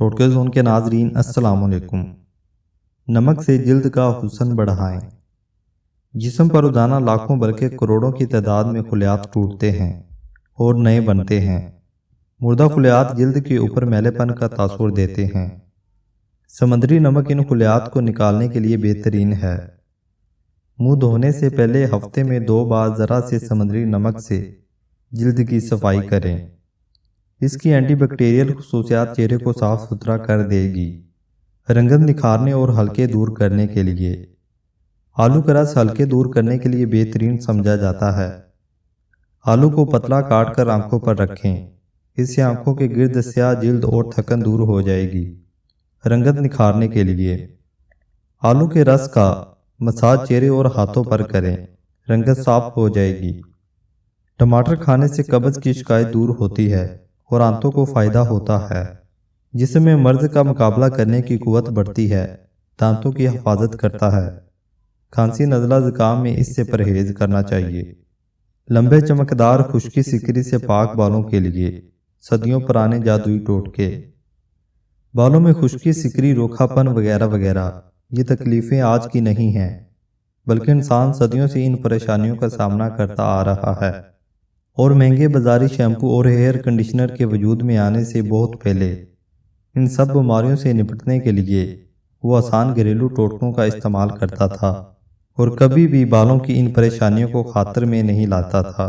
ٹوٹکے زون کے ناظرین السلام علیکم۔ نمک سے جلد کا حسن بڑھائیں۔ جسم پر روزانہ لاکھوں بلکہ کروڑوں کی تعداد میں خلیات ٹوٹتے ہیں اور نئے بنتے ہیں۔ مردہ خلیات جلد کے اوپر میلے پن کا تاثر دیتے ہیں۔ سمندری نمک ان خلیات کو نکالنے کے لیے بہترین ہے۔ منہ دھونے سے پہلے ہفتے میں 2 بار ذرا سے سمندری نمک سے جلد کی صفائی کریں۔ اس کی اینٹی بیکٹیریل خصوصیات چہرے کو صاف ستھرا کر دے گی۔ رنگت نکھارنے اور ہلکے دور کرنے کے لیے آلو کا رس ہلکے دور کرنے کے لیے بہترین سمجھا جاتا ہے۔ آلو کو پتلا کاٹ کر آنکھوں پر رکھیں۔ اس سے آنکھوں کے گرد سیاہ جلد اور تھکن دور ہو جائے گی۔ رنگت نکھارنے کے لیے آلو کے رس کا مساج چہرے اور ہاتھوں پر کریں، رنگت صاف ہو جائے گی۔ ٹماٹر کھانے سے قبض کی شکایت دور ہوتی ہے اور دانتوں کو فائدہ ہوتا ہے۔ جسم میں مرض کا مقابلہ کرنے کی قوت بڑھتی ہے، دانتوں کی حفاظت کرتا ہے۔ کھانسی نزلہ زکام میں اس سے پرہیز کرنا چاہیے۔ لمبے چمکدار خشکی سکری سے پاک بالوں کے لیے صدیوں پرانے جادوئی ٹوٹکے۔ بالوں میں خشکی سکری روکھا پن وغیرہ وغیرہ یہ تکلیفیں آج کی نہیں ہیں، بلکہ انسان صدیوں سے ان پریشانیوں کا سامنا کرتا آ رہا ہے، اور مہنگے بازاری شیمپو اور ہیئر کنڈیشنر کے وجود میں آنے سے بہت پہلے ان سب بیماریوں سے نپٹنے کے لیے وہ آسان گھریلو ٹوٹکوں کا استعمال کرتا تھا اور کبھی بھی بالوں کی ان پریشانیوں کو خاطر میں نہیں لاتا تھا۔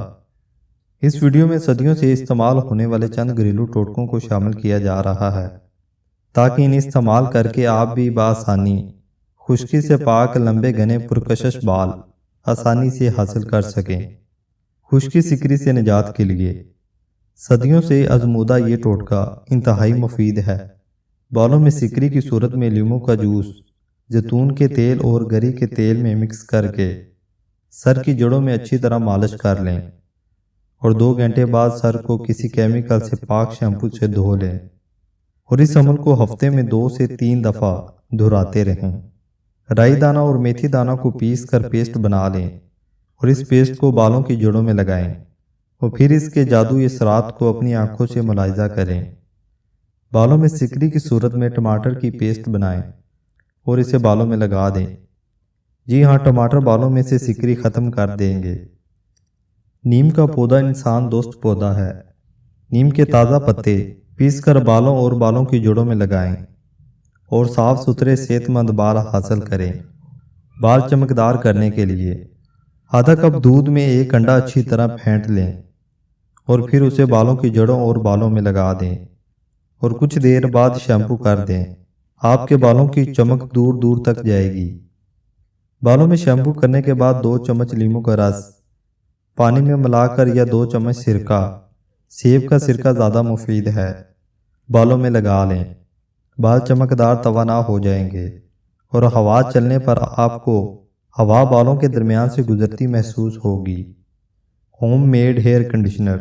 اس ویڈیو میں صدیوں سے استعمال ہونے والے چند گھریلو ٹوٹکوں کو شامل کیا جا رہا ہے تاکہ انہیں استعمال کر کے آپ بھی بآسانی خشکی سے پاک لمبے گھنے پرکشش بال آسانی سے حاصل کر سکیں۔ خشکی سکری سے نجات کے لیے صدیوں سے آزمودہ یہ ٹوٹکا انتہائی مفید ہے۔ بالوں میں سکری کی صورت میں لیموں کا جوس زیتون کے تیل اور گری کے تیل میں مکس کر کے سر کی جڑوں میں اچھی طرح مالش کر لیں اور 2 گھنٹے بعد سر کو کسی کیمیکل سے پاک شیمپو سے دھو لیں، اور اس عمل کو ہفتے میں 2 سے 3 دفعہ دہراتے رہیں۔ رائی دانہ اور میتھی دانہ کو پیس کر پیسٹ بنا لیں اور اس پیسٹ کو بالوں کی جڑوں میں لگائیں اور پھر اس کے جادوئی اثرات کو اپنی آنکھوں سے ملاحظہ کریں۔ بالوں میں سکری کی صورت میں ٹماٹر کی پیسٹ بنائیں اور اسے بالوں میں لگا دیں۔ جی ہاں، ٹماٹر بالوں میں سے سکری ختم کر دیں گے۔ نیم کا پودا انسان دوست پودا ہے۔ نیم کے تازہ پتے پیس کر بالوں اور بالوں کی جڑوں میں لگائیں اور صاف ستھرے صحت مند بال حاصل کریں۔ بال چمکدار کرنے کے لیے آدھا کپ دودھ میں 1 انڈا اچھی طرح پھینٹ لیں اور پھر اسے بالوں کی جڑوں اور بالوں میں لگا دیں اور کچھ دیر بعد شیمپو کر دیں۔ آپ کے بالوں کی چمک دور دور تک جائے گی۔ بالوں میں شیمپو کرنے کے بعد 2 چمچ لیموں کا رس پانی میں ملا کر یا 2 چمچ سرکہ، سیب کا سرکہ زیادہ مفید ہے، بالوں میں لگا لیں۔ بال چمکدار توانا ہو جائیں گے اور ہوا چلنے پر آپ کو ہوا بالوں کے درمیان سے گزرتی محسوس ہوگی۔ Home made hair conditioner.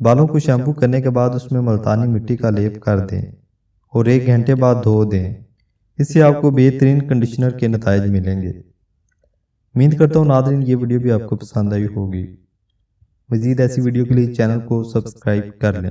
بالوں کو شیمپو کرنے کے بعد اس میں ملتانی مٹی کا لیپ کر دیں اور 1 گھنٹے بعد دھو دیں۔ اس سے آپ کو بہترین کنڈیشنر کے نتائج ملیں گے۔ امید کرتا ہوں ناظرین یہ ویڈیو بھی آپ کو پسند آئی ہوگی۔ مزید ایسی ویڈیو کے لیے چینل کو سبسکرائب کر لیں۔